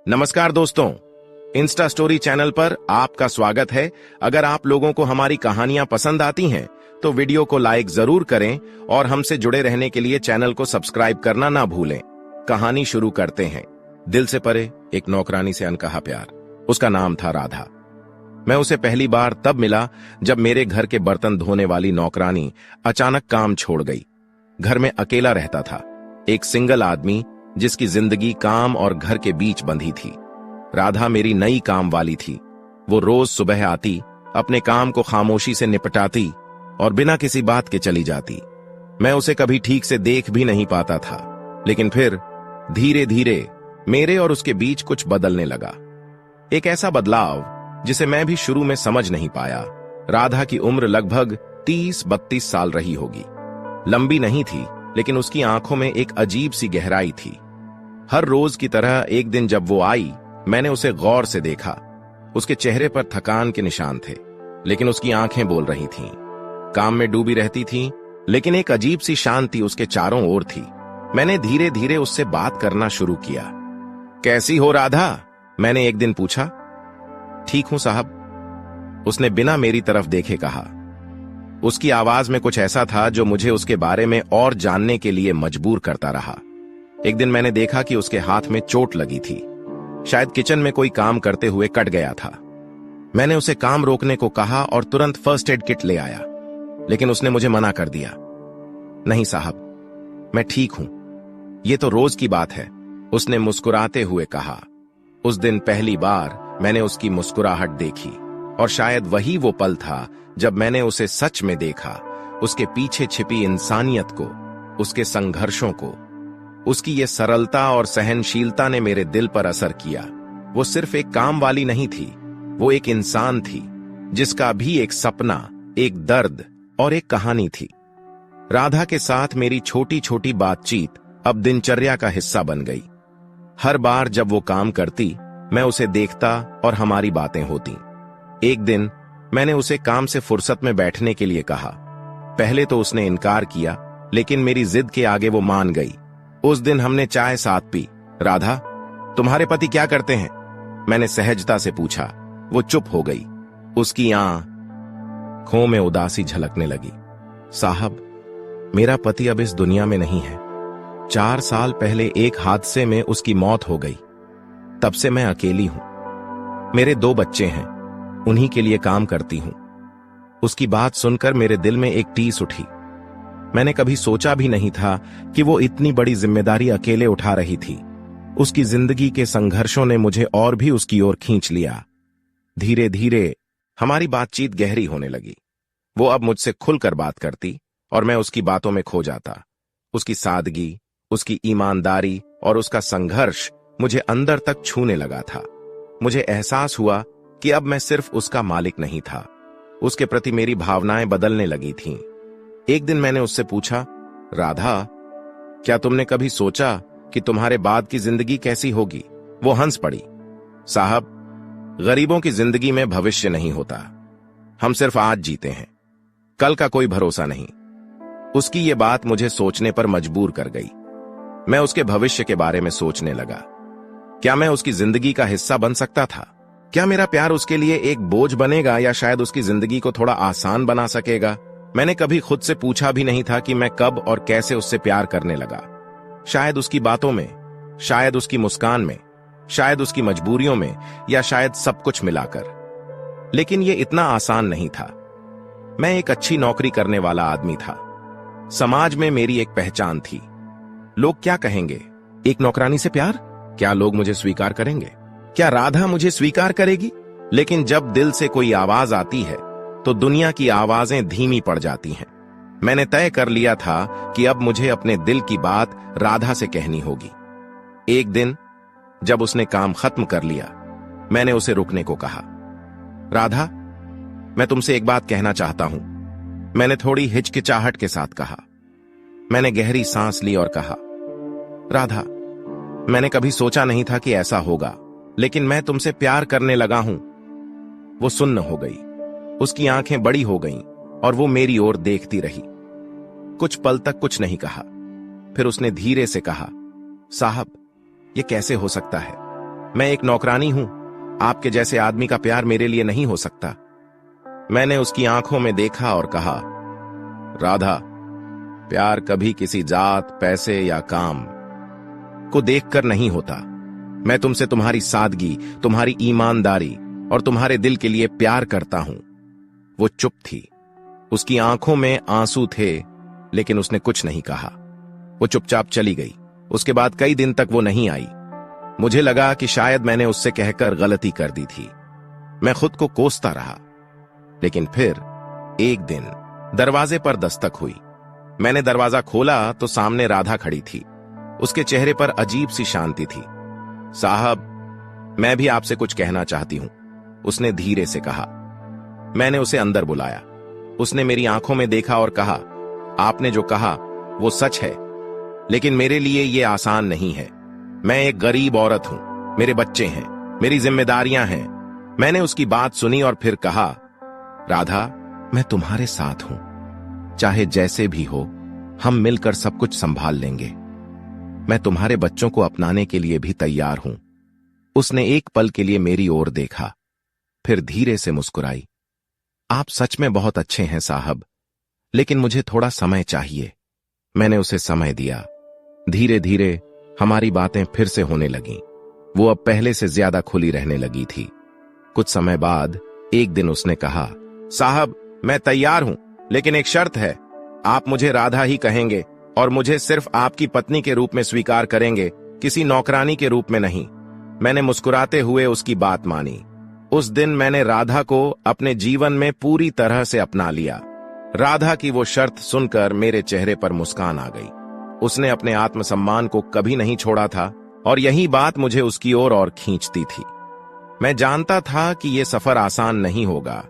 नमस्कार दोस्तों, Insta story channel पर आपका स्वागत है। अगर आप लोगों को हमारी कहानियां पसंद आती हैं तो वीडियो को लाइक जरूर करें और हमसे जुड़े रहने के लिए चैनल को सब्सक्राइब करना ना भूलें। कहानी शुरू करते हैं। दिल से परे एक नौकरानी से अनकहा प्यार। उसका नाम था राधा। मैं उसे पहली बार तब मिला जब मेरे घर के बर्तन धोने वाली नौकरानी अचानक काम छोड़ गई। घर में अकेला रहता था, एक सिंगल आदमी जिसकी जिंदगी काम और घर के बीच बंधी थी। राधा मेरी नई काम वाली थी। वो रोज सुबह आती, अपने काम को खामोशी से निपटाती और बिना किसी बात के चली जाती। मैं उसे कभी ठीक से देख भी नहीं पाता था, लेकिन फिर धीरे धीरे मेरे और उसके बीच कुछ बदलने लगा। एक ऐसा बदलाव जिसे मैं भी शुरू में समझ नहीं पाया। राधा की उम्र लगभग 30-32 साल रही होगी। लंबी नहीं थी, लेकिन उसकी आंखों में एक अजीब सी गहराई थी। हर रोज की तरह एक दिन जब वो आई, मैंने उसे गौर से देखा। उसके चेहरे पर थकान के निशान थे, लेकिन उसकी आंखें बोल रही थीं। काम में डूबी रहती थी, लेकिन एक अजीब सी शांति उसके चारों ओर थी। मैंने धीरे धीरे उससे बात करना शुरू किया। कैसी हो राधा? मैंने एक दिन पूछा। ठीक हूं साहब, उसने बिना मेरी तरफ देखे कहा। उसकी आवाज में कुछ ऐसा था जो मुझे उसके बारे में और जानने के लिए मजबूर करता रहा। एक दिन मैंने देखा कि उसके हाथ में चोट लगी थी। शायद किचन में कोई काम करते हुए कट गया था। मैंने उसे काम रोकने को कहा और तुरंत फर्स्ट एड किट ले आया, लेकिन उसने मुझे मना कर दिया। नहीं साहब, मैं ठीक हूं, ये तो रोज की बात है, उसने मुस्कुराते हुए कहा। उस दिन पहली बार मैंने उसकी मुस्कुराहट देखी, और शायद वही वो पल था जब मैंने उसे सच में देखा। उसके पीछे छिपी इंसानियत को, उसके संघर्षों को, उसकी ये सरलता और सहनशीलता ने मेरे दिल पर असर किया। वो सिर्फ एक काम वाली नहीं थी, वो एक इंसान थी जिसका भी एक सपना, एक दर्द और एक कहानी थी। राधा के साथ मेरी छोटी छोटी बातचीत अब दिनचर्या का हिस्सा बन गई। हर बार जब वो काम करती, मैं उसे देखता और हमारी बातें होती। एक दिन मैंने उसे काम से फुर्सत में बैठने के लिए कहा। पहले तो उसने इनकार किया, लेकिन मेरी जिद के आगे वो मान गई। उस दिन हमने चाय साथ पी। राधा, तुम्हारे पति क्या करते हैं? मैंने सहजता से पूछा। वो चुप हो गई। उसकी आंखों में उदासी झलकने लगी। साहब, मेरा पति अब इस दुनिया में नहीं है। 4 साल पहले एक हादसे में उसकी मौत हो गई। तब से मैं अकेली हूं। मेरे 2 बच्चे हैं, उन्हीं के लिए काम करती हूं। उसकी बात सुनकर मेरे दिल में एक टीस उठी। मैंने कभी सोचा भी नहीं था कि वो इतनी बड़ी जिम्मेदारी अकेले उठा रही थी। उसकी जिंदगी के संघर्षों ने मुझे और भी उसकी ओर खींच लिया। धीरे धीरे हमारी बातचीत गहरी होने लगी। वो अब मुझसे खुलकर बात करती और मैं उसकी बातों में खो जाता। उसकी सादगी, उसकी ईमानदारी और उसका संघर्ष मुझे अंदर तक छूने लगा था। मुझे एहसास हुआ कि अब मैं सिर्फ उसका मालिक नहीं था, उसके प्रति मेरी भावनाएं बदलने लगी थीं। एक दिन मैंने उससे पूछा, राधा, क्या तुमने कभी सोचा कि तुम्हारे बाद की जिंदगी कैसी होगी? वो हंस पड़ी। साहब, गरीबों की जिंदगी में भविष्य नहीं होता। हम सिर्फ आज जीते हैं, कल का कोई भरोसा नहीं। उसकी ये बात मुझे सोचने पर मजबूर कर गई। मैं उसके भविष्य के बारे में सोचने लगा। क्या मैं उसकी जिंदगी का हिस्सा बन सकता था? क्या मेरा प्यार उसके लिए एक बोझ बनेगा या शायद उसकी जिंदगी को थोड़ा आसान बना सकेगा? मैंने कभी खुद से पूछा भी नहीं था कि मैं कब और कैसे उससे प्यार करने लगा। शायद उसकी बातों में, शायद उसकी मुस्कान में, शायद उसकी मजबूरियों में, या शायद सब कुछ मिलाकर। लेकिन यह इतना आसान नहीं था। मैं एक अच्छी नौकरी करने वाला आदमी था। समाज में मेरी एक पहचान थी। लोग क्या कहेंगे? एक नौकरानी से प्यार? क्या लोग मुझे स्वीकार करेंगे? क्या राधा मुझे स्वीकार करेगी? लेकिन जब दिल से कोई आवाज आती है तो दुनिया की आवाजें धीमी पड़ जाती हैं। मैंने तय कर लिया था कि अब मुझे अपने दिल की बात राधा से कहनी होगी। एक दिन जब उसने काम खत्म कर लिया, मैंने उसे रुकने को कहा। राधा, मैं तुमसे एक बात कहना चाहता हूं, मैंने थोड़ी हिचकिचाहट के साथ कहा। मैंने गहरी सांस ली और कहा, राधा, मैंने कभी सोचा नहीं था कि ऐसा होगा, लेकिन मैं तुमसे प्यार करने लगा हूं। वो सुन्न हो गई। उसकी आंखें बड़ी हो गईं और वो मेरी ओर देखती रही। कुछ पल तक कुछ नहीं कहा। फिर उसने धीरे से कहा, साहब, ये कैसे हो सकता है? मैं एक नौकरानी हूं, आपके जैसे आदमी का प्यार मेरे लिए नहीं हो सकता। मैंने उसकी आंखों में देखा और कहा, राधा, प्यार कभी किसी जात, पैसे या काम को देखकर नहीं होता। मैं तुमसे तुम्हारी सादगी, तुम्हारी ईमानदारी और तुम्हारे दिल के लिए प्यार करता हूं। वो चुप थी, उसकी आंखों में आंसू थे, लेकिन उसने कुछ नहीं कहा। वो चुपचाप चली गई। उसके बाद कई दिन तक वो नहीं आई। मुझे लगा कि शायद मैंने उससे कहकर गलती कर दी थी। मैं खुद को कोसता रहा। लेकिन फिर एक दिन दरवाजे पर दस्तक हुई। मैंने दरवाजा खोला तो सामने राधा खड़ी थी। उसके चेहरे पर अजीब सी शांति थी। साहब, मैं भी आपसे कुछ कहना चाहती हूं, उसने धीरे से कहा। मैंने उसे अंदर बुलाया। उसने मेरी आंखों में देखा और कहा, आपने जो कहा वो सच है, लेकिन मेरे लिए ये आसान नहीं है। मैं एक गरीब औरत हूं, मेरे बच्चे हैं, मेरी जिम्मेदारियां हैं। मैंने उसकी बात सुनी और फिर कहा, राधा, मैं तुम्हारे साथ हूं, चाहे जैसे भी हो, हम मिलकर सब कुछ संभाल लेंगे। मैं तुम्हारे बच्चों को अपनाने के लिए भी तैयार हूं। उसने एक पल के लिए मेरी ओर देखा, फिर धीरे से मुस्कुराई। आप सच में बहुत अच्छे हैं साहब, लेकिन मुझे थोड़ा समय चाहिए। मैंने उसे समय दिया। धीरे धीरे हमारी बातें फिर से होने लगीं। वो अब पहले से ज्यादा खुली रहने लगी थी। कुछ समय बाद एक दिन उसने कहा, साहब, मैं तैयार हूं, लेकिन एक शर्त है। आप मुझे राधा ही कहेंगे और मुझे सिर्फ आपकी पत्नी के रूप में स्वीकार करेंगे, किसी नौकरानी के रूप में नहीं। मैंने मुस्कुराते हुए उसकी बात मानी। उस दिन मैंने राधा को अपने जीवन में पूरी तरह से अपना लिया। राधा की वो शर्त सुनकर मेरे चेहरे पर मुस्कान आ गई। उसने अपने आत्मसम्मान को कभी नहीं छोड़ा था और यही बात मुझे उसकी ओर और खींचती थी। मैं जानता था कि ये सफर आसान नहीं होगा,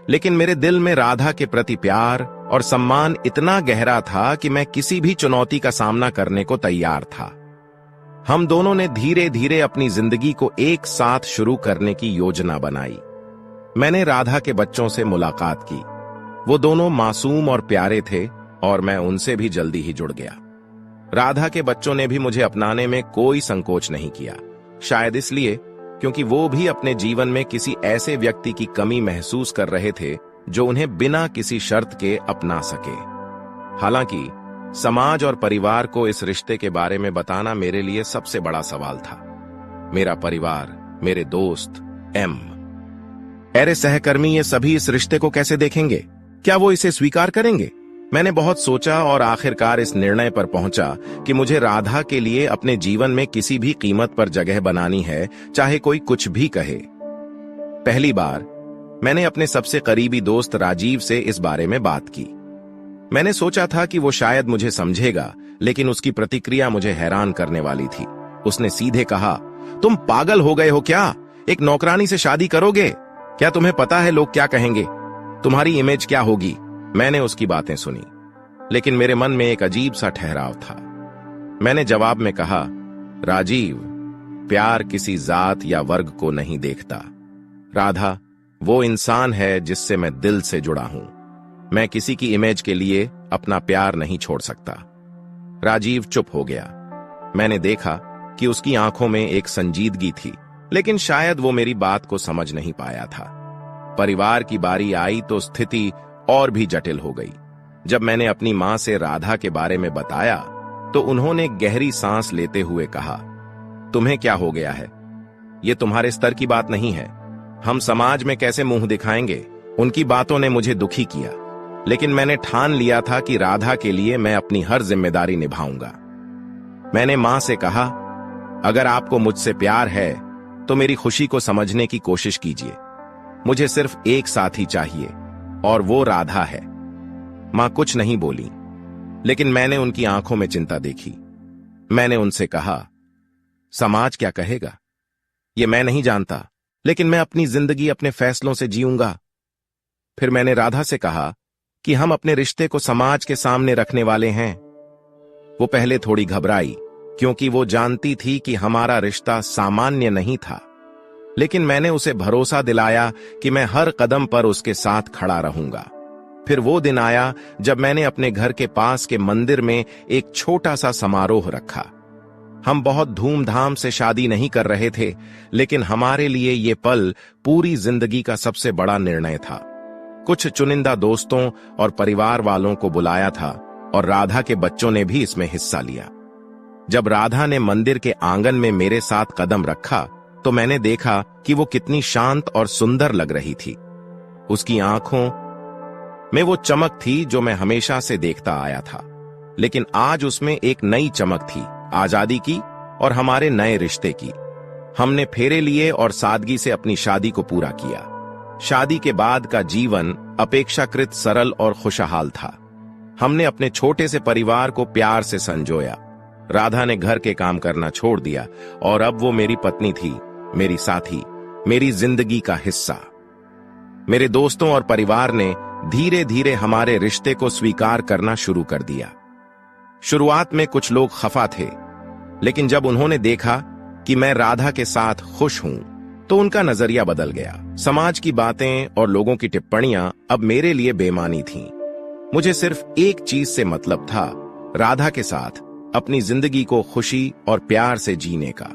लेकिन मेरे दिल में राधा के प्रति प्यार और सम्मान इतना गहरा था कि मैं किसी भी चुनौती का सामना करने को तैयार था। हम दोनों ने धीरे धीरे अपनी जिंदगी को एक साथ शुरू करने की योजना बनाई। मैंने राधा के बच्चों से मुलाकात की। वो दोनों मासूम और प्यारे थे और मैं उनसे भी जल्दी ही जुड़ गया। राधा के बच्चों ने भी मुझे अपनाने में कोई संकोच नहीं किया, शायद इसलिए क्योंकि वो भी अपने जीवन में किसी ऐसे व्यक्ति की कमी महसूस कर रहे थे जो उन्हें बिना किसी शर्त के अपना सके। हालांकि समाज और परिवार को इस रिश्ते के बारे में बताना मेरे लिए सबसे बड़ा सवाल था। मेरा परिवार, मेरे दोस्त, अरे सहकर्मी, ये सभी इस रिश्ते को कैसे देखेंगे? क्या वो इसे स्वीकार करेंगे? मैंने बहुत सोचा और आखिरकार इस निर्णय पर पहुंचा कि मुझे राधा के लिए अपने जीवन में किसी भी कीमत पर जगह बनानी है, चाहे कोई कुछ भी कहे। पहली बार मैंने अपने सबसे करीबी दोस्त राजीव से इस बारे में बात की। मैंने सोचा था कि वो शायद मुझे समझेगा, लेकिन उसकी प्रतिक्रिया मुझे हैरान करने वाली थी। उसने सीधे कहा, तुम पागल हो गए हो क्या? एक नौकरानी से शादी करोगे? क्या तुम्हें पता है लोग क्या कहेंगे? तुम्हारी इमेज क्या होगी? मैंने उसकी बातें सुनी, लेकिन मेरे मन में एक अजीब सा ठहराव था। मैंने जवाब में कहा, राजीव, प्यार किसी जात या वर्ग को नहीं देखता। राधा वो इंसान है जिससे मैं दिल से जुड़ा हूं। मैं किसी की इमेज के लिए अपना प्यार नहीं छोड़ सकता। राजीव चुप हो गया। मैंने देखा कि उसकी आंखों में एक संजीदगी थी, लेकिन शायद वो मेरी बात को समझ नहीं पाया था। परिवार की बारी आई तो स्थिति और भी जटिल हो गई। जब मैंने अपनी मां से राधा के बारे में बताया तो उन्होंने गहरी सांस लेते हुए कहा, तुम्हें क्या हो गया है? ये तुम्हारे स्तर की बात नहीं है। हम समाज में कैसे मुंह दिखाएंगे? उनकी बातों ने मुझे दुखी किया, लेकिन मैंने ठान लिया था कि राधा के लिए मैं अपनी हर जिम्मेदारी निभाऊंगा। मैंने मां से कहा, अगर आपको मुझसे प्यार है तो मेरी खुशी को समझने की कोशिश कीजिए। मुझे सिर्फ एक साथी चाहिए और वो राधा है। मां कुछ नहीं बोली, लेकिन मैंने उनकी आंखों में चिंता देखी। मैंने उनसे कहा, समाज क्या कहेगा ये मैं नहीं जानता, लेकिन मैं अपनी जिंदगी अपने फैसलों से जीऊंगा। फिर मैंने राधा से कहा कि हम अपने रिश्ते को समाज के सामने रखने वाले हैं। वो पहले थोड़ी घबराई, क्योंकि वो जानती थी कि हमारा रिश्ता सामान्य नहीं था, लेकिन मैंने उसे भरोसा दिलाया कि मैं हर कदम पर उसके साथ खड़ा रहूंगा। फिर वो दिन आया जब मैंने अपने घर के पास के मंदिर में एक छोटा सा समारोह रखा। हम बहुत धूमधाम से शादी नहीं कर रहे थे, लेकिन हमारे लिए ये पल पूरी जिंदगी का सबसे बड़ा निर्णय था। कुछ चुनिंदा दोस्तों और परिवार वालों को बुलाया था और राधा के बच्चों ने भी इसमें हिस्सा लिया। जब राधा ने मंदिर के आंगन में मेरे साथ कदम रखा तो मैंने देखा कि वो कितनी शांत और सुंदर लग रही थी। उसकी आंखों में वो चमक थी जो मैं हमेशा से देखता आया था, लेकिन आज उसमें एक नई चमक थी, आजादी की और हमारे नए रिश्ते की। हमने फेरे लिए और सादगी से अपनी शादी को पूरा किया। शादी के बाद का जीवन अपेक्षाकृत सरल और खुशहाल था। हमने अपने छोटे से परिवार को प्यार से संजोया। राधा ने घर के काम करना छोड़ दिया और अब वो मेरी पत्नी थी, मेरी साथी, मेरी जिंदगी का हिस्सा। मेरे दोस्तों और परिवार ने धीरे धीरे हमारे रिश्ते को स्वीकार करना शुरू कर दिया। शुरुआत में कुछ लोग खफा थे, लेकिन जब उन्होंने देखा कि मैं राधा के साथ खुश हूं तो उनका नजरिया बदल गया। समाज की बातें और लोगों की टिप्पणियां अब मेरे लिए बेमानी थीं। मुझे सिर्फ एक चीज से मतलब था, राधा के साथ अपनी जिंदगी को खुशी और प्यार से जीने का।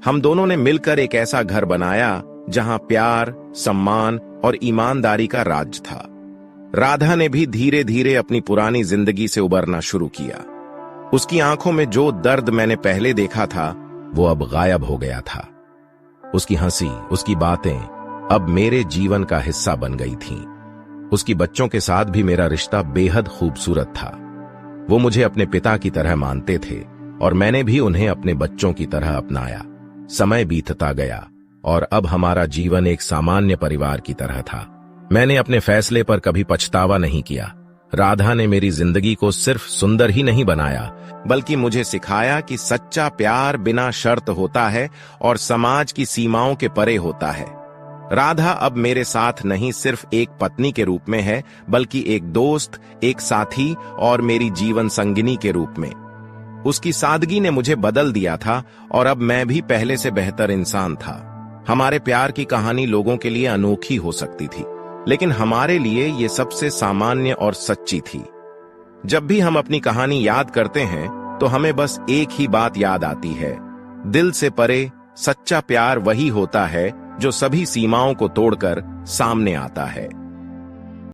हम दोनों ने मिलकर एक ऐसा घर बनाया जहां प्यार, सम्मान और ईमानदारी का राज था। राधा ने भी धीरे धीरे अपनी पुरानी जिंदगी से उबरना शुरू किया। उसकी आंखों में जो दर्द मैंने पहले देखा था वो अब गायब हो गया था। उसकी हंसी, उसकी बातें अब मेरे जीवन का हिस्सा बन गई थीं। उसकी बच्चों के साथ भी मेरा रिश्ता बेहद खूबसूरत था। वो मुझे अपने पिता की तरह मानते थे और मैंने भी उन्हें अपने बच्चों की तरह अपनाया। समय बीतता गया और अब हमारा जीवन एक सामान्य परिवार की तरह था। मैंने अपने फैसले पर कभी पछतावा नहीं किया। राधा ने मेरी जिंदगी को सिर्फ सुंदर ही नहीं बनाया, बल्कि मुझे सिखाया कि सच्चा प्यार बिना शर्त होता है और समाज की सीमाओं के परे होता है। राधा अब मेरे साथ नहीं सिर्फ एक पत्नी के रूप में है, बल्कि एक दोस्त, एक साथी और मेरी जीवन संगिनी के रूप में। उसकी सादगी ने मुझे बदल दिया था और अब मैं भी पहले से बेहतर इंसान था। हमारे प्यार की कहानी लोगों के लिए अनोखी हो सकती थी, लेकिन हमारे लिए ये सबसे सामान्य और सच्ची थी। जब भी हम अपनी कहानी याद करते हैं तो हमें बस एक ही बात याद आती है, दिल से परे सच्चा प्यार वही होता है जो सभी सीमाओं को तोड़कर सामने आता है।